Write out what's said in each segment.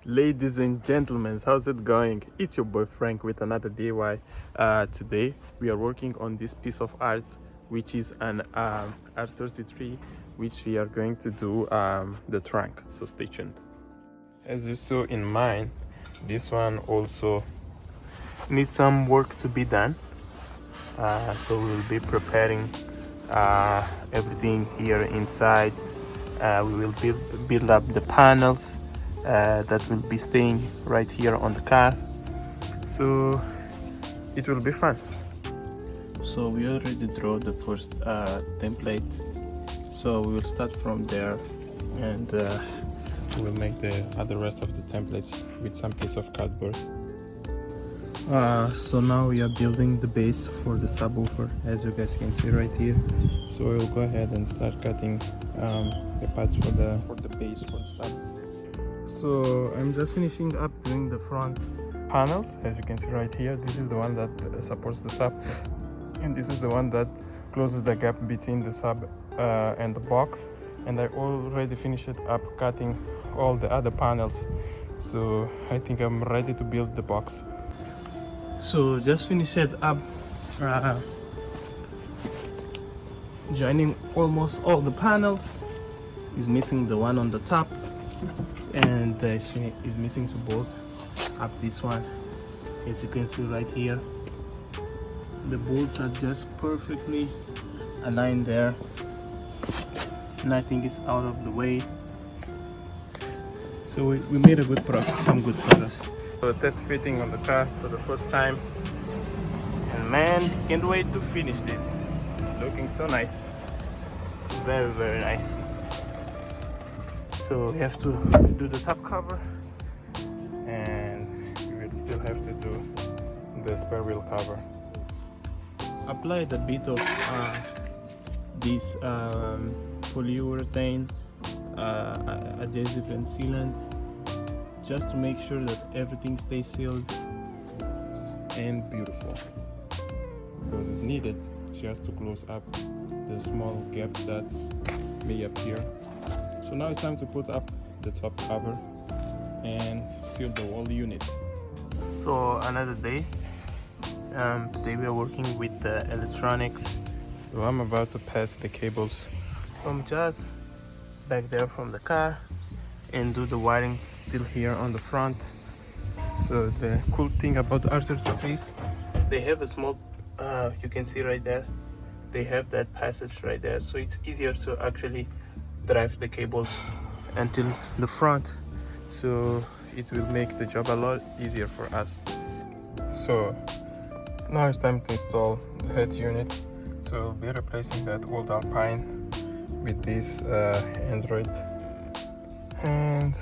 Ladies and gentlemen, how's it going? It's your boy Frank with another DIY. Today we are working on this piece of art, which is an R33, which we are going to do the trunk. So stay tuned. As you saw in mine, this one also needs some work to be done. So we'll be preparing everything here inside. We will build up the panels that will be staying right here on the car, so it will be fun. So we already draw the first template, so we will start from there, and we'll make the rest of the templates with some piece of cardboard. So now we are building the base for the subwoofer, as you guys can see right here. So we'll go ahead and start cutting the parts for the base for the sub. So I'm just finishing up doing the front panels, as you can see right here. This is the one that supports the sub, and this is the one that closes the gap between the sub and the box. And I already finished up cutting all the other panels, so I think I'm ready to build the box. So just finished up joining almost all the panels. Is missing the one on the top, and is missing two bolts up this one. As you can see right here, the bolts are just perfectly aligned there. Nothing is out of the way, so we made a good progress, some good progress. So test fitting on the car for the first time, and man, can't wait to finish this. It's looking so nice, very nice. So we have to do the top cover, and we will still have to do the spare wheel cover. Applied a bit of this polyurethane adhesive and sealant, just to make sure that everything stays sealed and beautiful, because it's needed just to close up the small gaps that may appear. So now it's time to put up the top cover and seal the whole unit. So another day. Today we are working with the electronics. So I'm about to pass the cables from just back there from the car and do the wiring till here on the front. So the cool thing about R33s, they have a small, you can see right there, they have that passage right there, so it's easier to actually drive the cables until the front, so it will make the job a lot easier for us. So now it's time to install the head unit. So we'll be replacing that old Alpine with this Android, and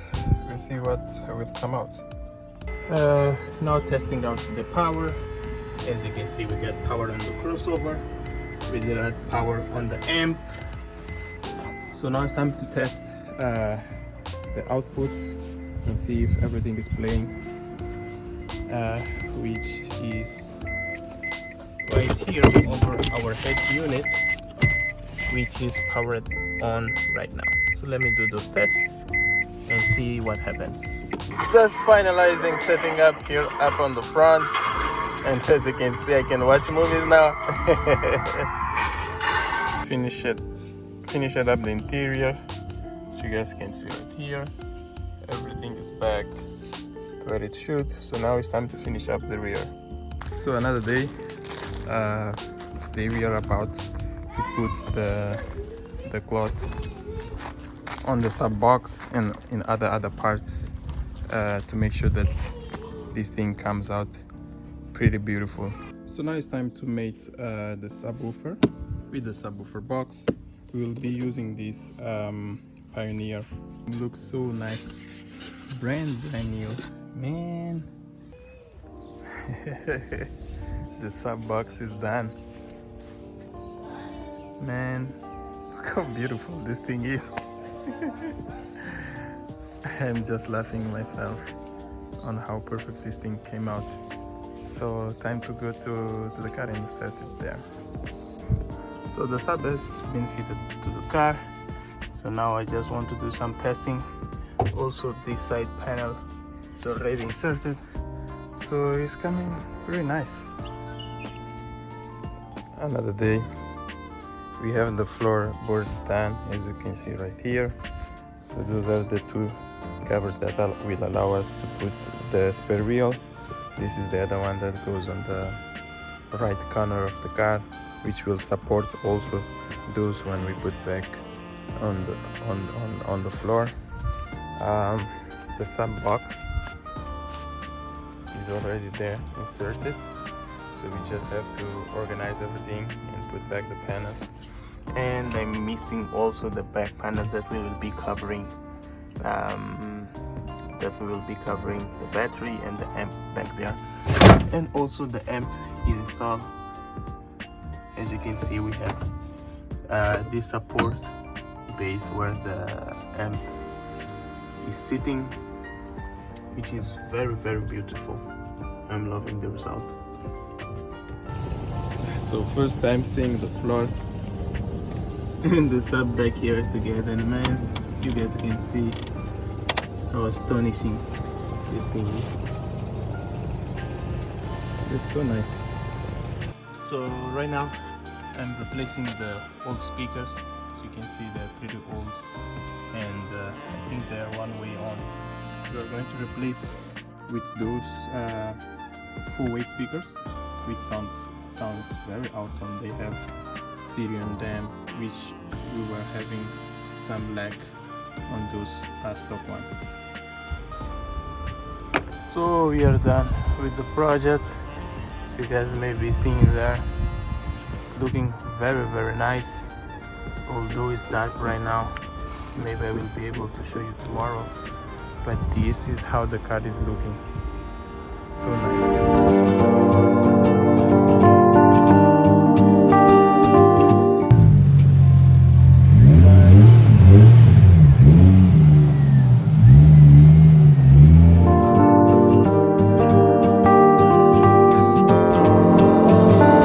we'll see what will come out. Now testing out the power. As you can see, we got power on the crossover, we got power on the amp. So now it's time to test the outputs and see if everything is playing, which is right here over our head unit, which is powered on right now. So let me do those tests and see what happens. Just finalizing setting up here up on the front, and as you can see, I can watch movies now. Finish it up the interior, so you guys can see right here everything is back to where it should. So now it's time to finish up the rear. So another day. Today we are about to put the cloth on the sub box and in other parts to make sure that this thing comes out pretty beautiful. So now it's time to make the subwoofer. With the subwoofer box, we will be using this Pioneer. It looks so nice, brand new, man. The sub box is done, man. Look how beautiful this thing is. I'm just laughing myself on how perfect this thing came out. So time to go to the car and set it there. So the sub has been fitted to the car, so now I just want to do some testing. Also this side panel It's already inserted, so it's coming pretty nice. Another day. We have the floorboard done, as you can see right here. So those are the two covers that will allow us to put the spare wheel. This is the other one that goes on the right corner of the car, which will support also those when we put back on the floor. The sub box is already there inserted, so we just have to organize everything and put back the panels. And I'm missing also the back panel that we will be covering the battery and the amp back there, and also the amp is installed. As you can see, we have this support base where the amp is sitting, which is very, very beautiful. I'm loving the result. So first time seeing the floor and the sub back here together, and man, you guys can see how astonishing this thing is. It's so nice. So right now I'm replacing the old speakers. As you can see, they're pretty old, and I think they're one way on. We're going to replace with those full-way speakers, which sounds very awesome. They have stereo on them, which we were having some lag on those stock ones. So we are done with the project. So you guys may be seeing there, it's looking very, very nice, although it's dark right now. Maybe I will be able to show you tomorrow, but this is how the car is looking. So nice.